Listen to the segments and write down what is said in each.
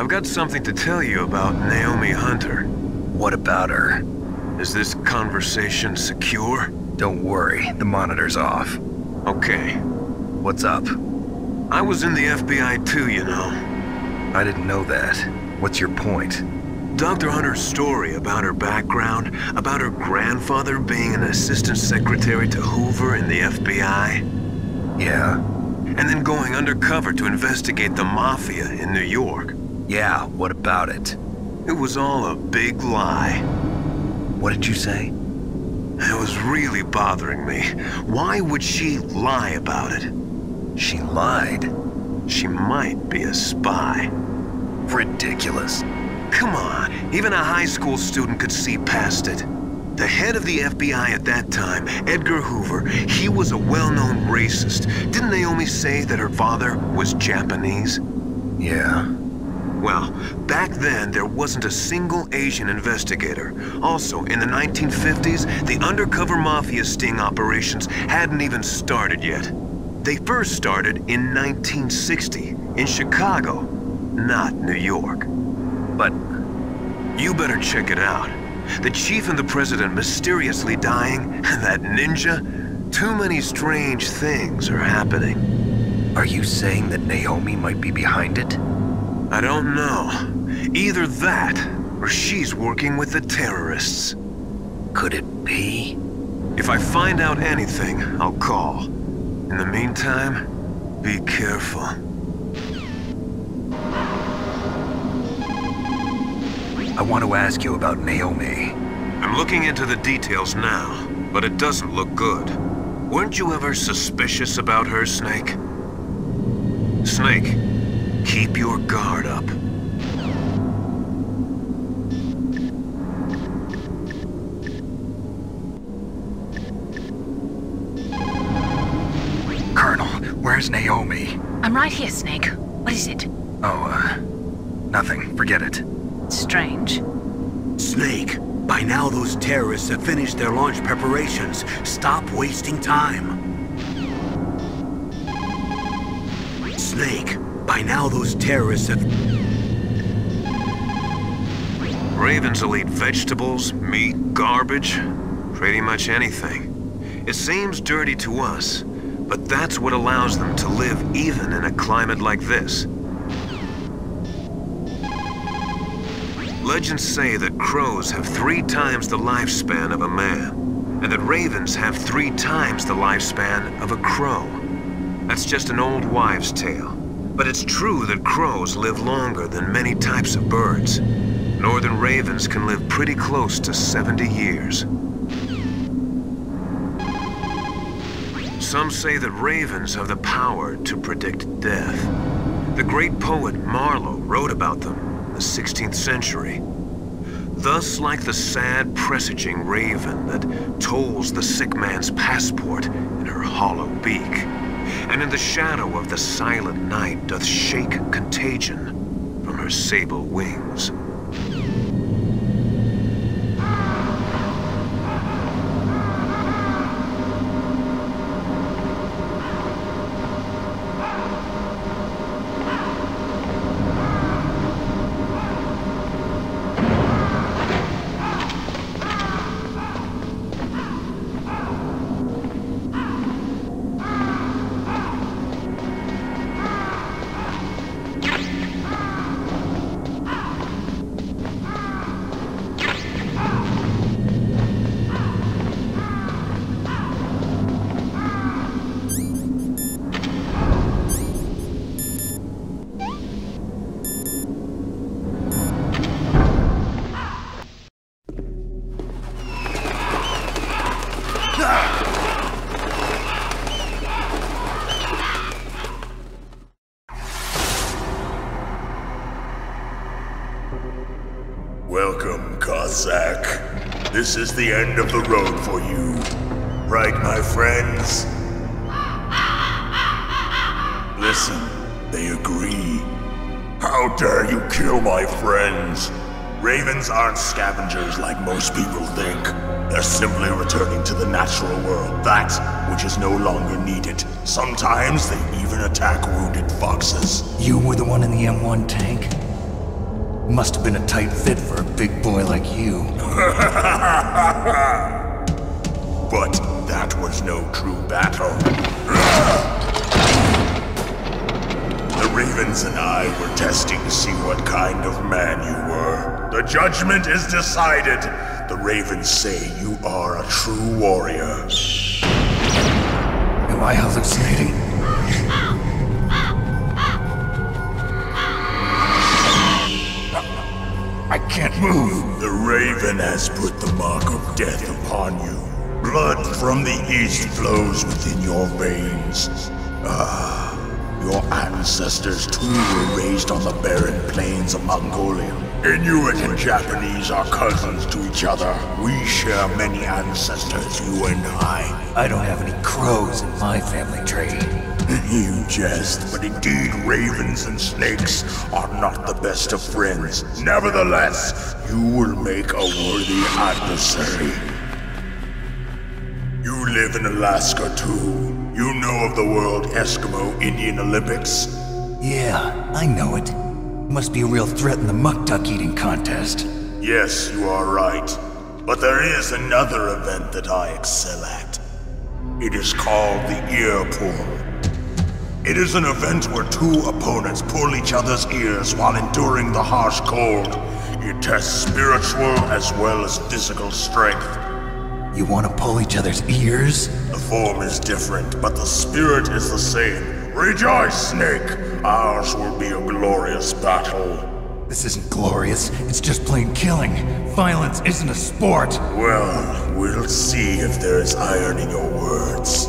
I've got something to tell you about Naomi Hunter. What about her? Is this conversation secure? Don't worry, the monitor's off. Okay. What's up? I was in the FBI too, you know. I didn't know that. What's your point? Dr. Hunter's story about her background, about her grandfather being an assistant secretary to Hoover in the FBI. Yeah? And then going undercover to investigate the Mafia in New York. Yeah, what about it? It was all a big lie. What did you say? It was really bothering me. Why would she lie about it? She lied? She might be a spy. Ridiculous. Come on, even a high school student could see past it. The head of the FBI at that time, Edgar Hoover, he was a well-known racist. Didn't Naomi say that her father was Japanese? Yeah. Well, back then, there wasn't a single Asian investigator. Also, in the 1950s, the undercover mafia sting operations hadn't even started yet. They first started in 1960, in Chicago, not New York. But you better check it out. The chief and the president mysteriously dying, that ninja, too many strange things are happening. Are you saying that Naomi might be behind it? I don't know. Either that, or she's working with the terrorists. Could it be? If I find out anything, I'll call. In the meantime, be careful. I want to ask you about Naomi. I'm looking into the details now, but it doesn't look good. Weren't you ever suspicious about her, Snake? Snake, keep your guard up. Colonel, where's Naomi? I'm right here, Snake. What is it? Oh, nothing. Forget it. Strange. Snake, by now those terrorists have finished their launch preparations. Stop wasting time. Snake, by now those terrorists have... Ravens will eat vegetables, meat, garbage, pretty much anything. It seems dirty to us, but that's what allows them to live even in a climate like this. Legends say that crows have 3 times the lifespan of a man, and that ravens have 3 times the lifespan of a crow. That's just an old wives' tale. But it's true that crows live longer than many types of birds. Northern ravens can live pretty close to 70 years. Some say that ravens have the power to predict death. The great poet Marlowe wrote about them in the 16th century. Thus, like the sad presaging raven that tolls the sick man's passport in her hollow beak, and in the shadow of the silent night doth shake contagion from her sable wings. Welcome, Cossack. This is the end of the road for you. Right, my friends? Listen, they agree. How dare you kill my friends? Ravens aren't scavengers like most people think. They're simply returning to the natural world, that which is no longer needed. Sometimes they even attack wounded foxes. You were the one in the M1 tank? Must have been a tight fit for a big boy like you. But that was no true battle. The Ravens and I were testing to see what kind of man you were. The judgment is decided. The Ravens say you are a true warrior. Am I hallucinating? I can't move. The Raven has put the mark of death upon you. Blood from the east flows within your veins. Your ancestors too were raised on the barren plains of Mongolia. Inuit and Japanese are cousins to each other. We share many ancestors, you and I. I don't have any crows in my family tree. You jest, but indeed ravens and snakes are not the best of friends. Nevertheless, you will make a worthy adversary. You live in Alaska too. You know of the World Eskimo Indian Olympics? Yeah, I know it. Must be a real threat in the muck duck eating contest. Yes, you are right. But there is another event that I excel at. It is called the ear pull. It is an event where two opponents pull each other's ears while enduring the harsh cold. It tests spiritual as well as physical strength. You want to pull each other's ears? The form is different, but the spirit is the same. Rejoice, Snake! Ours will be a glorious battle. This isn't glorious. It's just plain killing. Violence isn't a sport. Well, we'll see if there is iron in your words.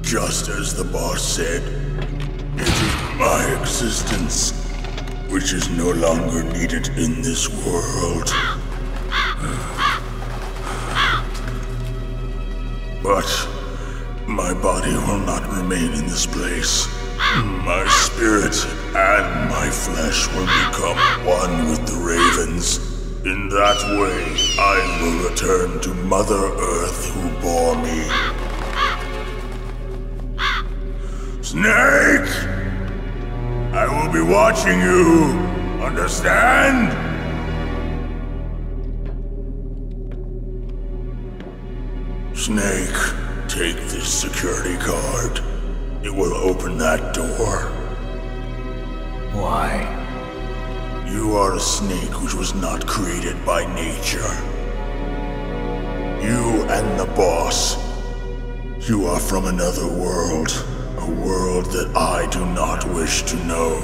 Just as the boss said, it is my existence which is no longer needed in this world. But my body will not remain in this place. My spirit and my flesh will become one with the ravens. In that way, I will return to Mother Earth who bore me. Snake! I will be watching you. Understand? Snake, take this security card. It will open that door. Why? You are a snake which was not created by nature. You and the boss. You are from another world. A world that I do not wish to know.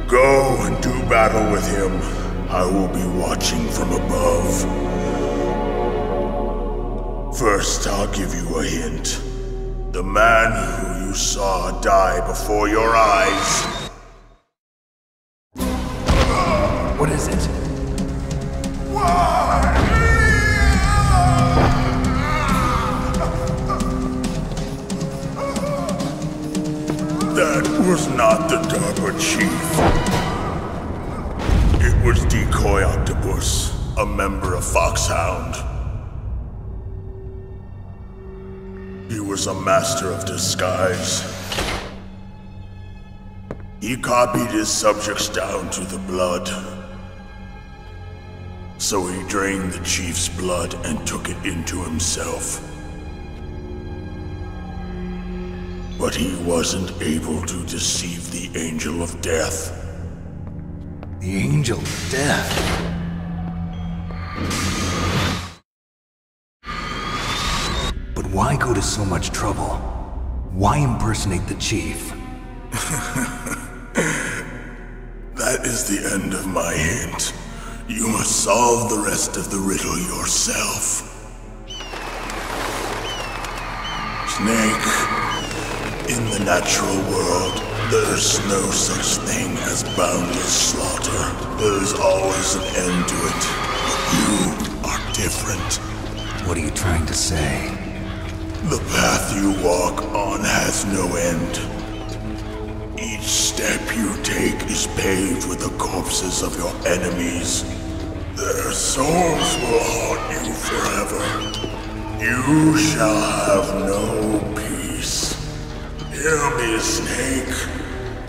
Go and do battle with him. I will be watching from above. First, I'll give you a hint. The man who you saw die before your eyes. What is it? That was not the DARPA chief. It was Decoy Octopus, a member of Foxhound. He was a master of disguise. He copied his subjects down to the blood. So he drained the chief's blood and took it into himself. But he wasn't able to deceive the Angel of Death. The Angel of Death? But why go to so much trouble? Why impersonate the chief? That is the end of my hint. You must solve the rest of the riddle yourself. Snake, in the natural world, there's no such thing as boundless slaughter. There's always an end to it. But you are different. What are you trying to say? The path you walk on has no end. Each step you take is paved with the corpses of your enemies. Their souls will haunt you forever. You shall have no peace. Hear me, Snake.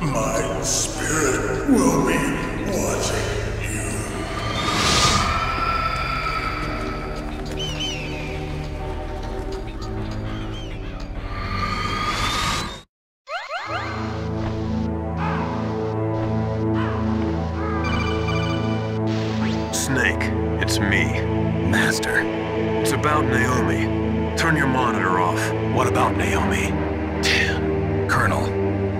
My spirit will be watching you. Snake, it's me. Master. It's about Naomi. Turn your monitor off. What about Naomi? Colonel,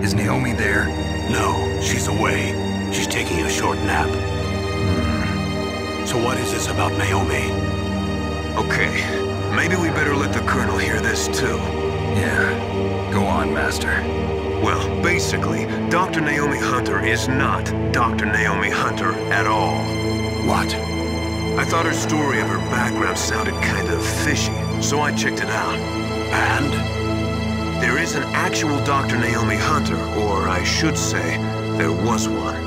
is Naomi there? No, she's away. She's taking a short nap. So what is this about Naomi? Okay, maybe we better let the Colonel hear this too. Yeah. Go on, Master. Well, basically, Dr. Naomi Hunter is not Dr. Naomi Hunter at all. What? I thought her story of her background sounded kind of fishy, so I checked it out. And? There is an actual Dr. Naomi Hunter, or I should say, there was one.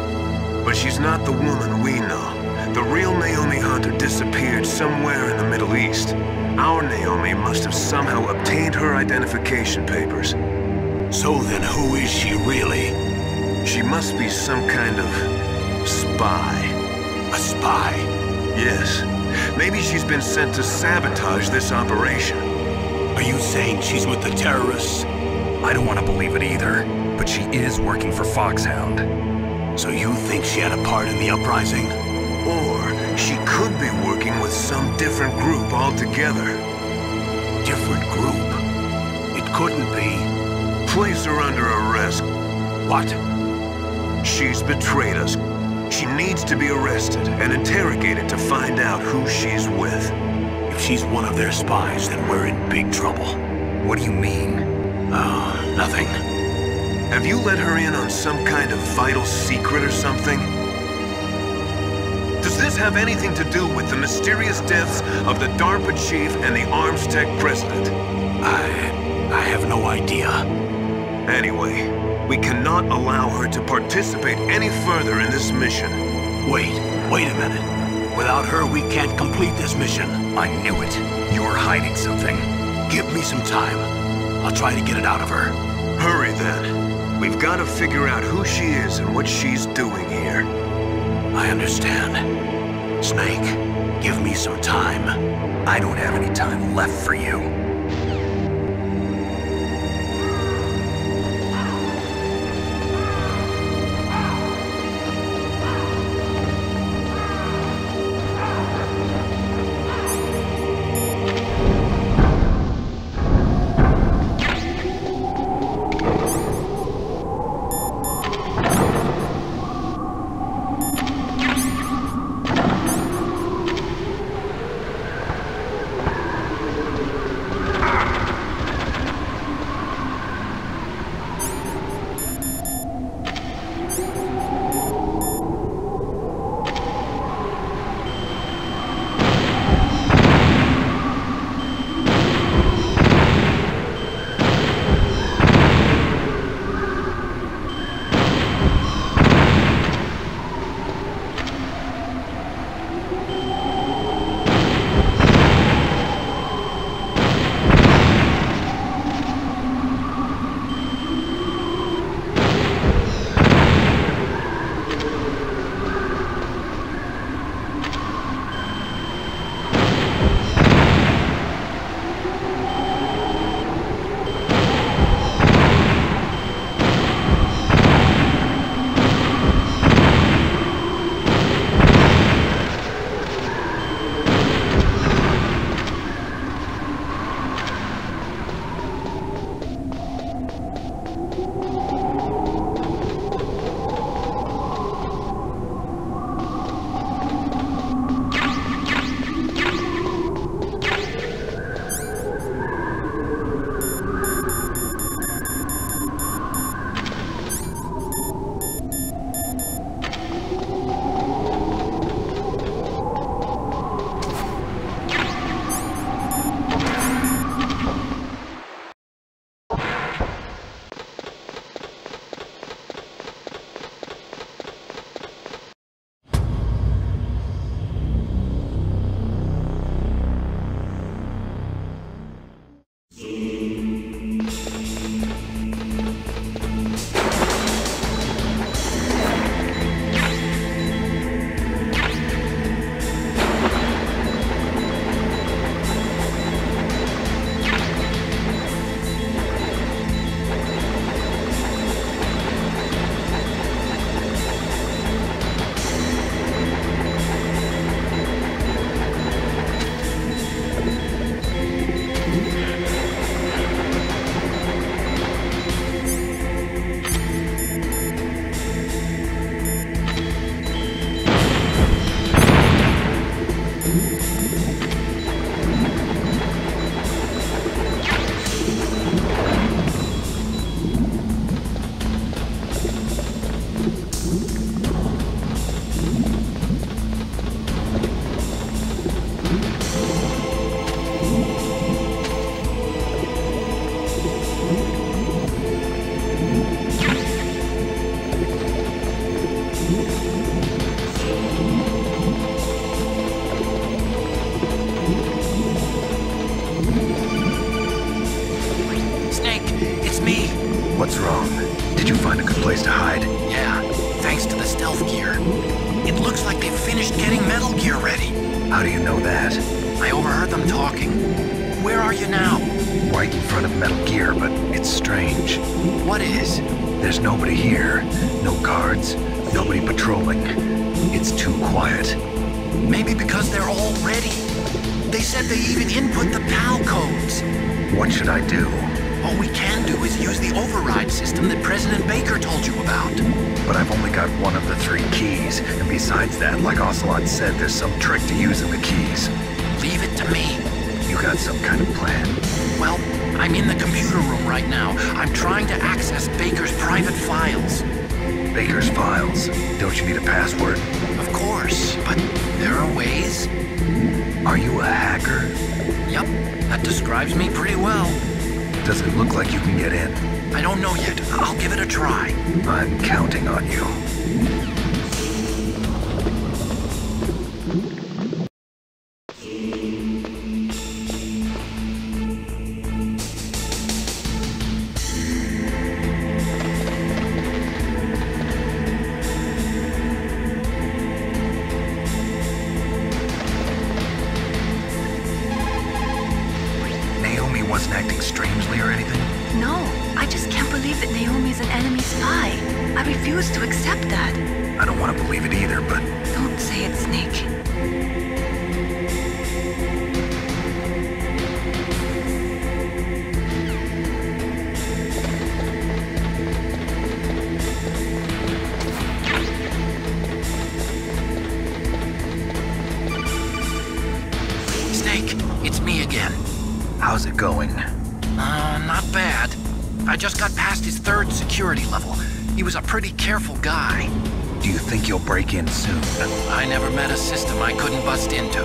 But she's not the woman we know. The real Naomi Hunter disappeared somewhere in the Middle East. Our Naomi must have somehow obtained her identification papers. So then who is she really? She must be some kind of spy. A spy? Yes. Maybe she's been sent to sabotage this operation. Are you saying she's with the terrorists? I don't want to believe it either, but she is working for Foxhound. So you think she had a part in the uprising? Or she could be working with some different group altogether. Different group? It couldn't be. Place her under arrest. What? She's betrayed us. She needs to be arrested and interrogated to find out who she's with. If she's one of their spies, then we're in big trouble. What do you mean? Nothing. Have you let her in on some kind of vital secret or something? Does this have anything to do with the mysterious deaths of the DARPA chief and the Arms Tech president? I have no idea. Anyway, we cannot allow her to participate any further in this mission. Wait a minute. Without her, we can't complete this mission. I knew it. You're hiding something. Give me some time. I'll try to get it out of her. Hurry then. We've got to figure out who she is and what she's doing here. I understand. Snake, give me some time. I don't have any time left for you. What's wrong? Did you find a good place to hide? Yeah, thanks to the stealth gear. It looks like they've finished getting Metal Gear ready. How do you know that? I overheard them talking. Where are you now? Right in front of Metal Gear, but it's strange. What is? There's nobody here. No guards. Nobody patrolling. It's too quiet. Maybe because they're all ready. They said they even input the PAL codes. What should I do? All we can do is use the override system that President Baker told you about. But I've only got one of the 3 keys, and besides that, like Ocelot said, there's some trick to using the keys. Leave it to me. You got some kind of plan? Well, I'm in the computer room right now. I'm trying to access Baker's private files. Baker's files? Don't you need a password? Of course, but there are ways. Are you a hacker? Yep, that describes me pretty well. Does it look like you can get in? I don't know yet. I'll give it a try. I'm counting on you. Wasn't acting strangely or anything? No, I just can't believe that Naomi's an enemy spy. I refuse to accept that. I don't want to believe it either, but... Don't say it, Snake. Snake, it's me again. How's it going? Not bad. I just got past his 3rd security level. He was a pretty careful guy. Do you think you'll break in soon? I never met a system I couldn't bust into.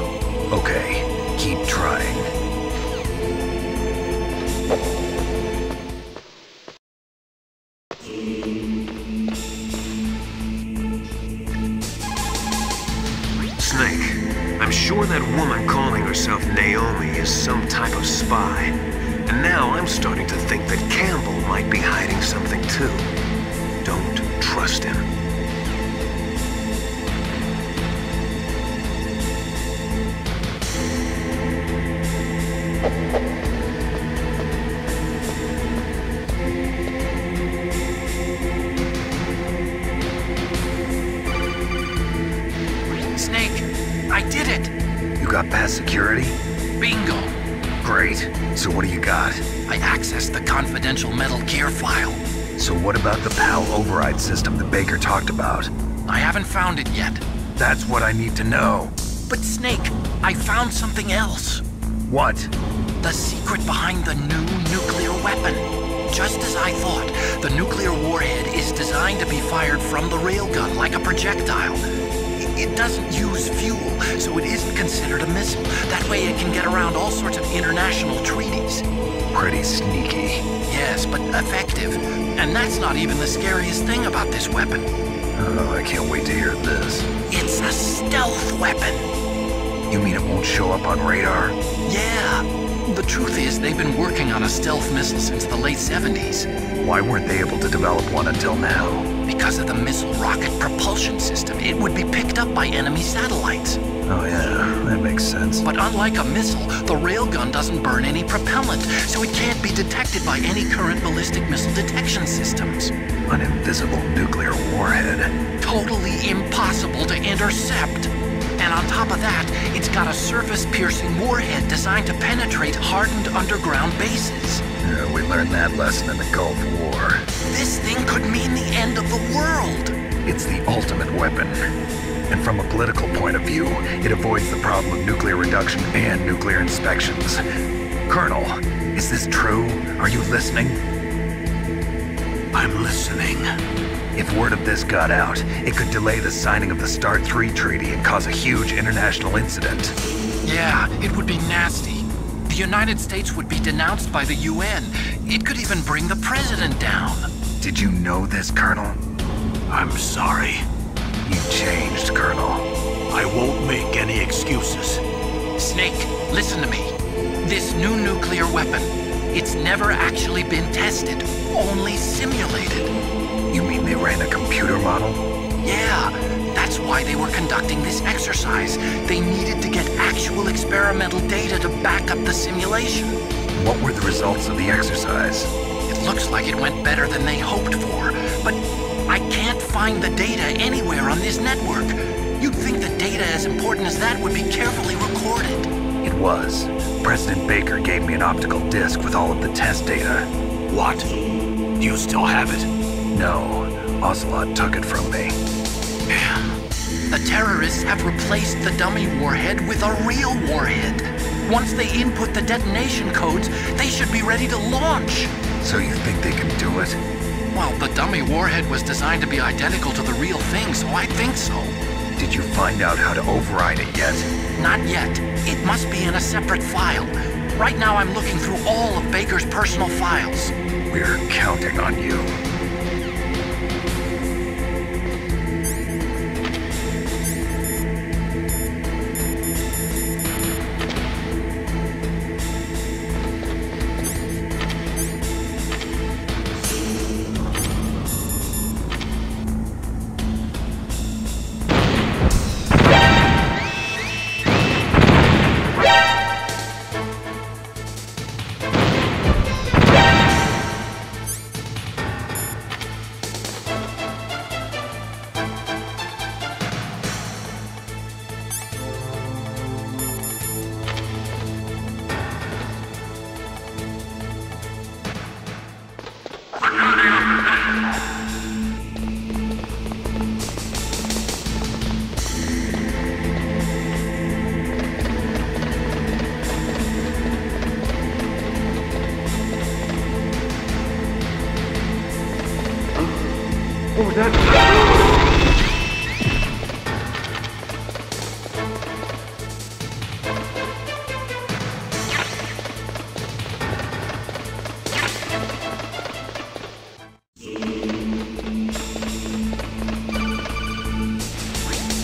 Okay, keep trying. Snake, I'm sure that woman calling herself Naomi is some type of spy. And now I'm starting to think that Campbell might be hiding something too. Don't trust him. Snake, I did it! You got past security? Bingo! Great. So what do you got? I accessed the confidential Metal Gear file. So what about the PAL override system that Baker talked about? I haven't found it yet. That's what I need to know. But Snake, I found something else. What? The secret behind the new nuclear weapon. Just as I thought, the nuclear warhead is designed to be fired from the railgun like a projectile. It doesn't use fuel, so it isn't considered a missile. That way it can get around all sorts of international treaties. Pretty sneaky. Yes, but effective. And that's not even the scariest thing about this weapon. Oh, I can't wait to hear this. It's a stealth weapon. You mean it won't show up on radar? Yeah. The truth is, they've been working on a stealth missile since the late 70s. Why weren't they able to develop one until now? Because of the missile rocket propulsion system, it would be picked up by enemy satellites. Oh yeah, that makes sense. But unlike a missile, the railgun doesn't burn any propellant, so it can't be detected by any current ballistic missile detection systems. An invisible nuclear warhead. Totally impossible to intercept. And on top of that, it's got a surface-piercing warhead designed to penetrate hardened underground bases. Yeah, we learned that lesson in the Gulf War. This thing could mean the end of the world. It's the ultimate weapon. And from a political point of view, it avoids the problem of nuclear reduction and nuclear inspections. Colonel, is this true? Are you listening? I'm listening. If word of this got out, it could delay the signing of the START 3 treaty and cause a huge international incident. Yeah, it would be nasty. The United States would be denounced by the UN. It could even bring the president down. Did you know this, Colonel? I'm sorry. You changed, Colonel. I won't make any excuses. Snake, listen to me. This new nuclear weapon, it's never actually been tested, only simulated. You mean they ran a computer model? Yeah, that's why they were conducting this exercise. They needed to get actual experimental data to back up the simulation. What were the results of the exercise? It looks like it went better than they hoped for, but I can't find the data anywhere on this network. You'd think the data as important as that would be carefully recorded. It was. President Baker gave me an optical disc with all of the test data. What? Do you still have it? No, Ocelot took it from me. The terrorists have replaced the dummy warhead with a real warhead. Once they input the detonation codes, they should be ready to launch. So you think they can do it? Well, the dummy warhead was designed to be identical to the real thing, so I think so. Did you find out how to override it yet? Not yet. It must be in a separate file. Right now I'm looking through all of Baker's personal files. We're counting on you.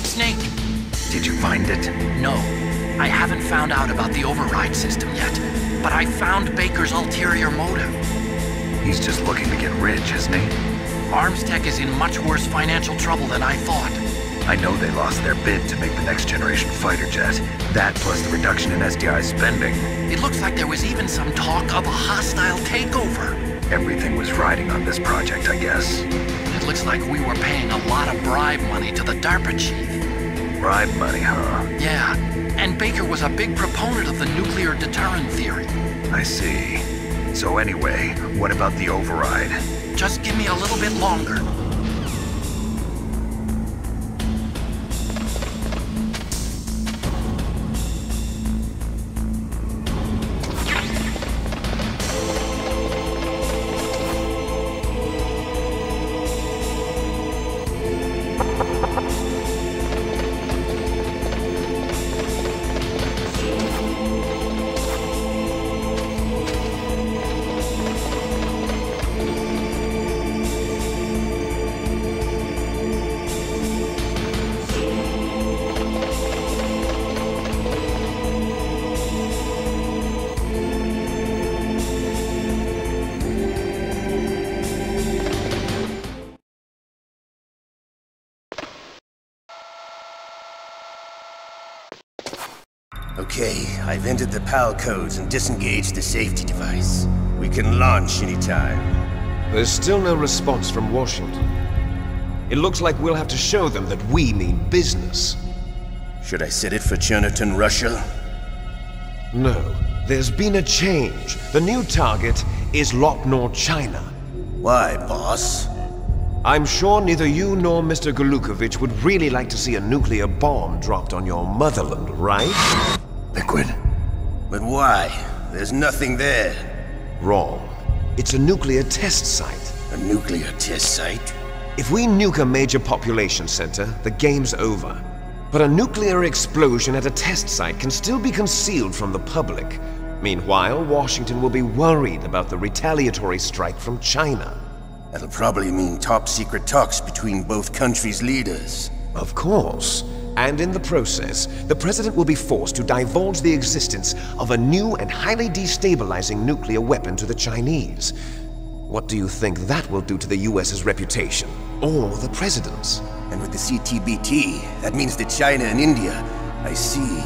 Snake! Did you find it? No. I haven't found out about the override system yet, but I found Baker's ulterior motive. He's just looking to get rich, isn't he? Arms Tech is in much worse financial trouble than I thought. I know they lost their bid to make the next generation fighter jet. That plus the reduction in SDI spending. It looks like there was even some talk of a hostile takeover. Everything was riding on this project, I guess. It looks like we were paying a lot of bribe money to the DARPA chief. Bribe money, huh? Yeah, and Baker was a big proponent of the nuclear deterrent theory. I see. So anyway, what about the override? Just give me a little bit longer. Okay, I've entered the PAL codes and disengaged the safety device. We can launch anytime. There's still no response from Washington. It looks like we'll have to show them that we mean business. Should I set it for Chernobyl, Russia? No, there's been a change. The new target is Lopnor, China. Why, boss? I'm sure neither you nor Mr. Golukovich would really like to see a nuclear bomb dropped on your motherland, right? Liquid. But why? There's nothing there. Wrong. It's a nuclear test site. A nuclear test site? If we nuke a major population center, the game's over. But a nuclear explosion at a test site can still be concealed from the public. Meanwhile, Washington will be worried about the retaliatory strike from China. That'll probably mean top-secret talks between both countries' leaders. Of course. And in the process, the President will be forced to divulge the existence of a new and highly destabilizing nuclear weapon to the Chinese. What do you think that will do to the US's reputation? Or the President's? And with the CTBT, that means that China and India. I see.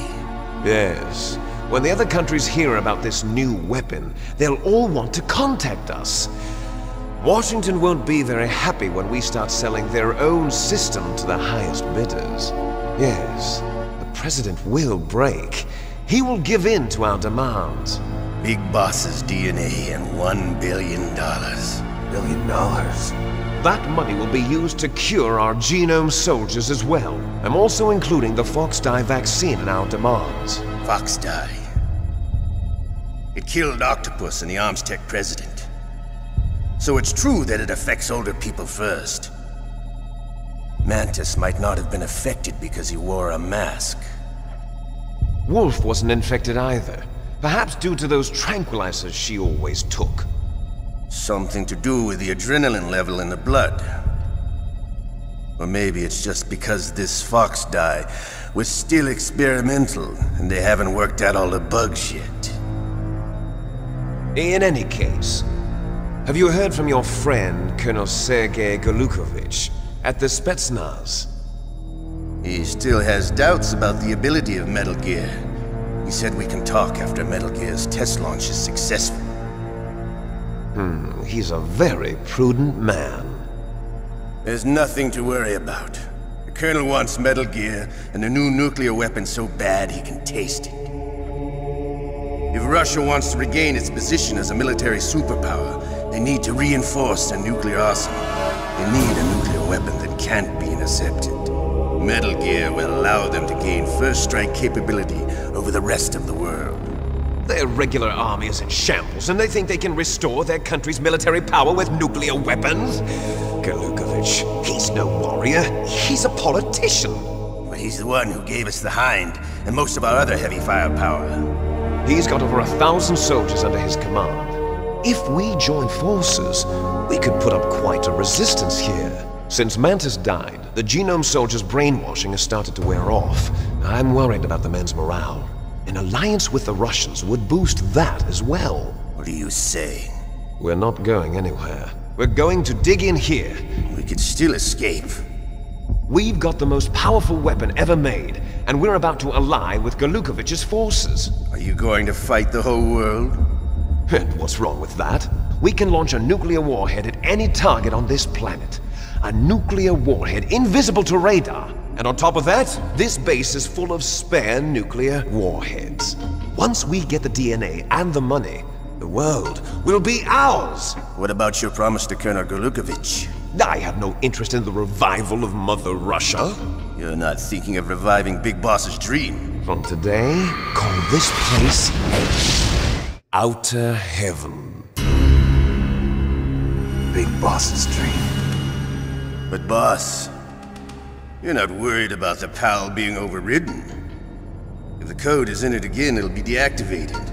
Yes. When the other countries hear about this new weapon, they'll all want to contact us. Washington won't be very happy when we start selling their own system to the highest bidders. Yes, the President will break. He will give in to our demands. Big Boss's DNA and $1 billion. $1 billion? That money will be used to cure our genome soldiers as well. I'm also including the Fox dye vaccine in our demands. Fox dye. It killed Octopus and the Armstech president. So it's true that it affects older people first. Mantis might not have been affected because he wore a mask. Wolf wasn't infected either. Perhaps due to those tranquilizers she always took. Something to do with the adrenaline level in the blood. Or maybe it's just because this Fox dye was still experimental and they haven't worked out all the bugs yet. In any case, have you heard from your friend, Colonel Sergei Golukovich, at the Spetsnaz? He still has doubts about the ability of Metal Gear. He said we can talk after Metal Gear's test launch is successful. He's a very prudent man. There's nothing to worry about. The Colonel wants Metal Gear and a new nuclear weapon so bad he can taste it. If Russia wants to regain its position as a military superpower, they need to reinforce their nuclear arsenal. They need a nuclear weapon that can't be intercepted. Metal Gear will allow them to gain first strike capability over the rest of the world. Their regular army is in shambles, and they think they can restore their country's military power with nuclear weapons? Golukovich, he's no warrior. He's a politician. But he's the one who gave us the Hind and most of our other heavy firepower. He's got over 1,000 soldiers under his command. If we join forces, we could put up quite a resistance here. Since Mantis died, the genome soldiers' brainwashing has started to wear off. I'm worried about the men's morale. An alliance with the Russians would boost that as well. What are you saying? We're not going anywhere. We're going to dig in here. We could still escape. We've got the most powerful weapon ever made, and we're about to ally with Golukovich's forces. Are you going to fight the whole world? And what's wrong with that? We can launch a nuclear warhead at any target on this planet. A nuclear warhead invisible to radar. And on top of that, this base is full of spare nuclear warheads. Once we get the DNA and the money, the world will be ours! What about your promise to Colonel Golukovich? I have no interest in the revival of Mother Russia. You're not thinking of reviving Big Boss's dream. From today, call this place Outer Heaven. Big Boss's dream. But boss, you're not worried about the PAL being overridden. If the code is in it again, it'll be deactivated.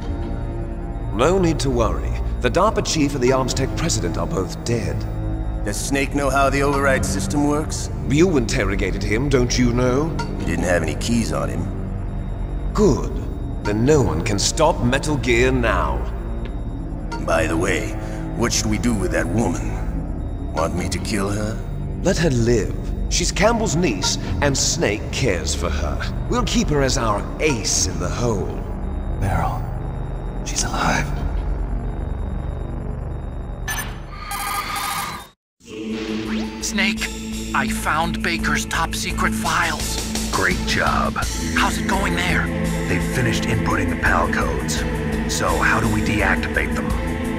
No need to worry. The DARPA chief and the Armstech president are both dead. Does Snake know how the override system works? You interrogated him, don't you know? He didn't have any keys on him. Good. Then no one can stop Metal Gear now. By the way, what should we do with that woman? Want me to kill her? Let her live. She's Campbell's niece, and Snake cares for her. We'll keep her as our ace in the hole. Meryl, she's alive. Snake, I found Baker's top-secret files. Great job. How's it going there? They've finished inputting the PAL codes. So how do we deactivate them?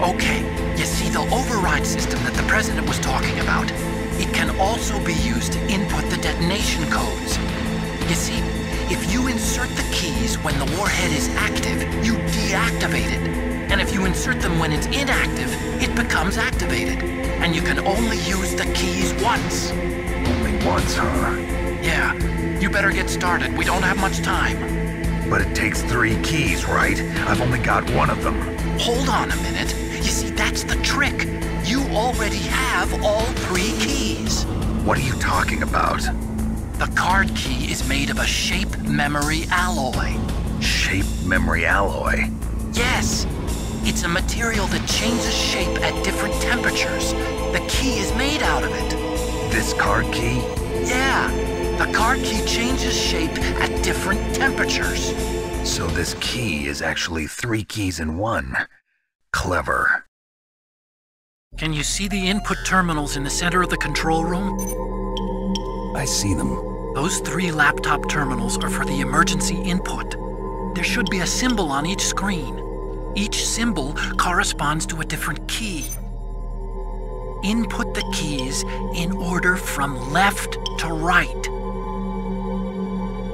Okay, you see the override system that the President was talking about? It can also be used to input the detonation codes. You see, if you insert the keys when the warhead is active, you deactivate it. And if you insert them when it's inactive, it becomes activated. And you can only use the keys once. Only once, huh? Yeah, you better get started. We don't have much time. But it takes 3 keys, right? I've only got 1 of them. Hold on a minute. You see, that's the trick. You already have all 3 keys. What are you talking about? The card key is made of a shape memory alloy. Shape memory alloy? Yes. It's a material that changes shape at different temperatures. The key is made out of it. This card key? Yeah. The card key changes shape at different temperatures. So this key is actually 3 keys in 1. Clever. Can you see the input terminals in the center of the control room? I see them. Those 3 laptop terminals are for the emergency input. There should be a symbol on each screen. Each symbol corresponds to a different key. Input the keys in order from left to right.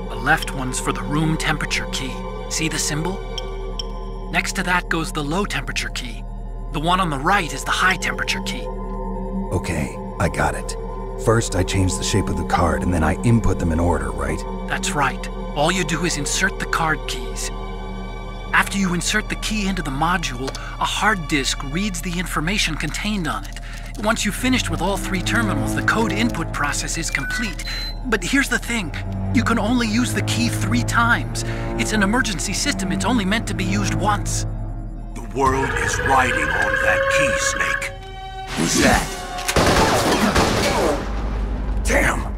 The left one's for the room temperature key. See the symbol? Next to that goes the low temperature key. The one on the right is the high temperature key. Okay, I got it. First, I change the shape of the card, and then I input them in order, right? That's right. All you do is insert the card keys. After you insert the key into the module, a hard disk reads the information contained on it. Once you've finished with all 3 terminals, the code input process is complete. But here's the thing. You can only use the key 3 times. It's an emergency system. It's only meant to be used once. The world is riding on that key, Snake. Who's that? Damn!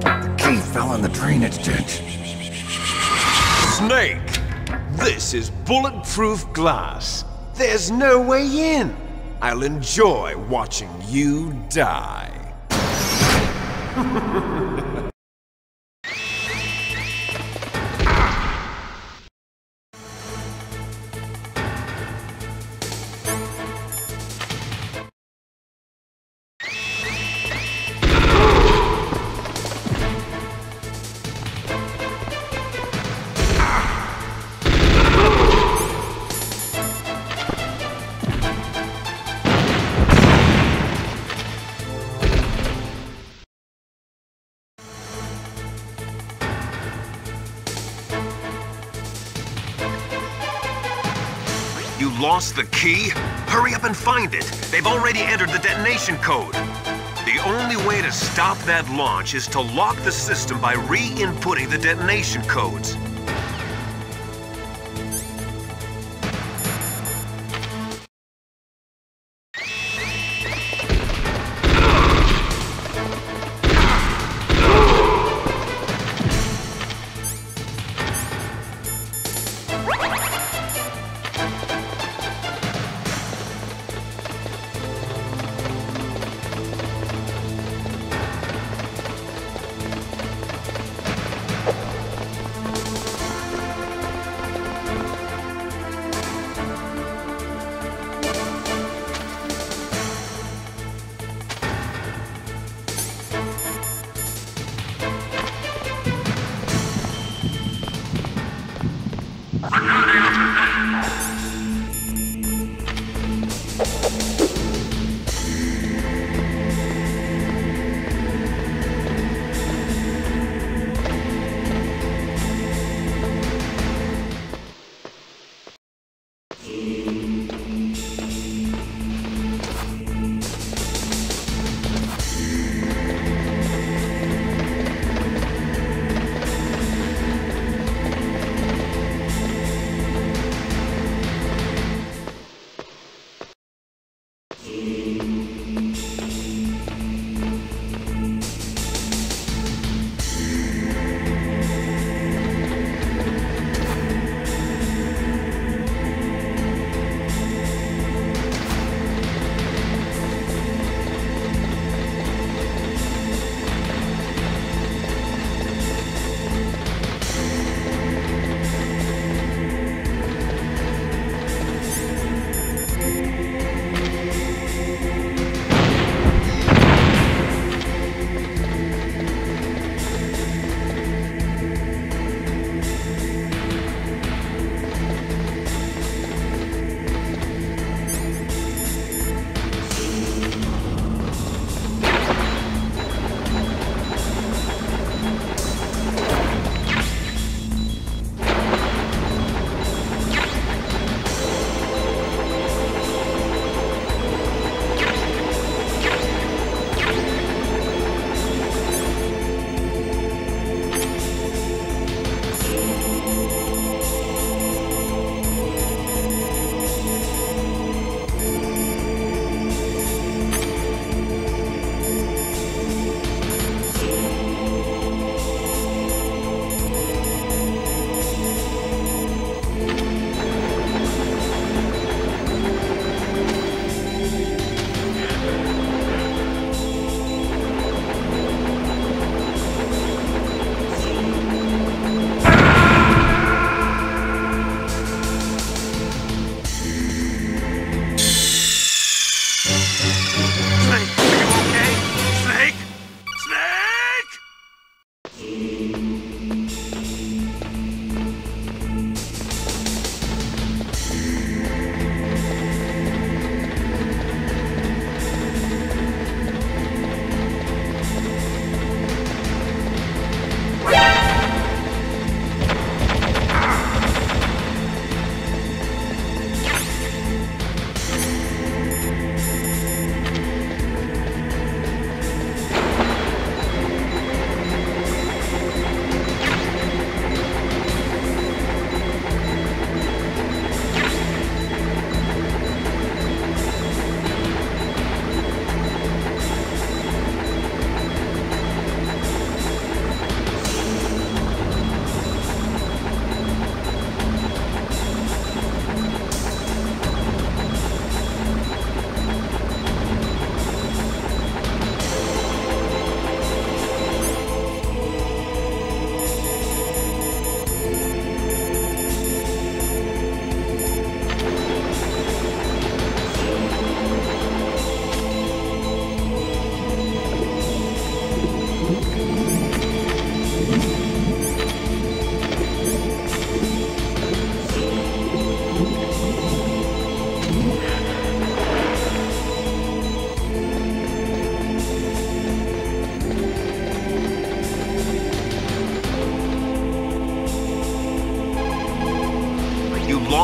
The key fell in the drainage ditch. Snake! This is bulletproof glass. There's no way in. I'll enjoy watching you die. You lost the key? Hurry up and find it. They've already entered the detonation code. The only way to stop that launch is to lock the system by re-inputting the detonation codes.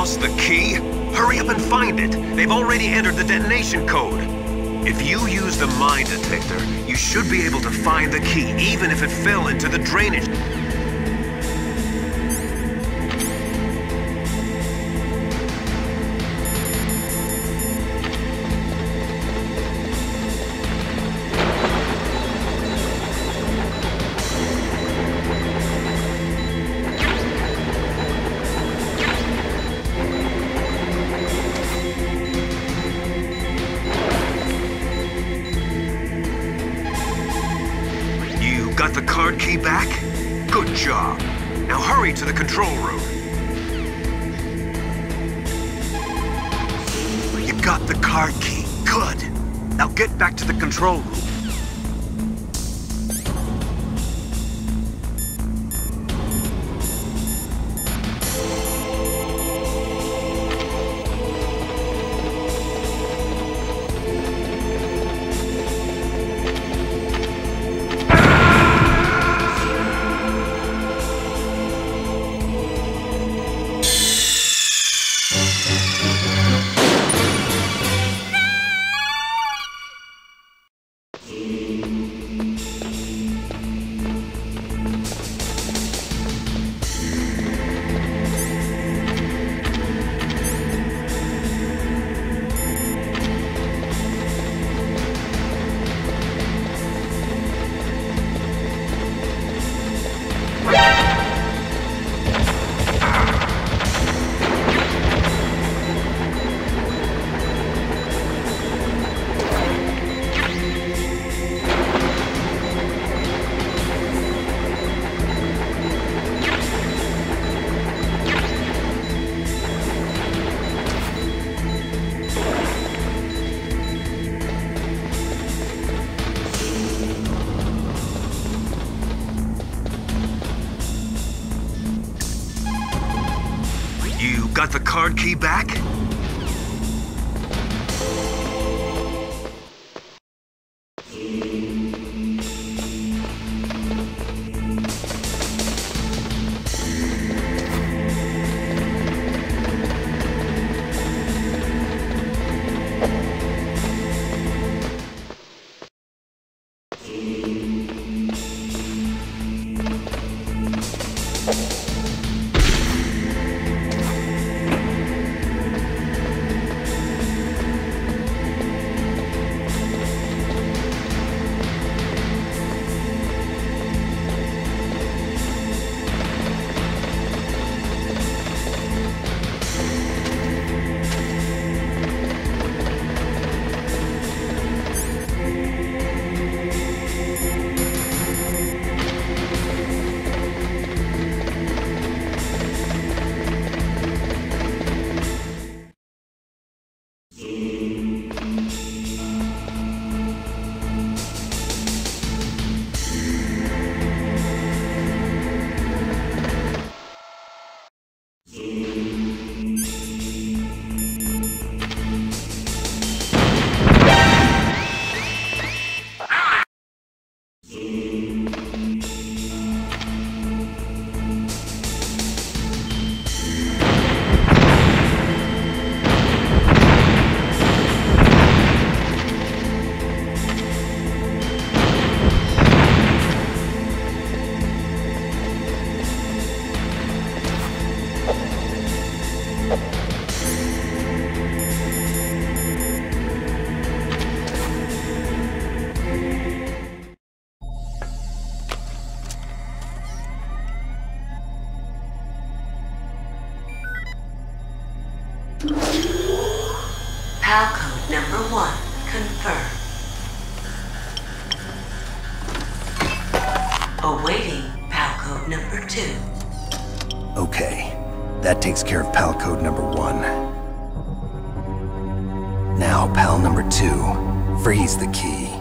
lost the key? Hurry up and find it. They've already entered the detonation code. If you use the mine detector, you should be able to find the key, even if it fell into the drainage. Got the card key back? Good job. Now hurry to the control room. You got the card key. Good. Now get back to the control room. You got the card key back? PAL code number 1 confirmed. Awaiting PAL code number 2. Okay, that takes care of PAL code number 1. Now, PAL number 2, freeze the key.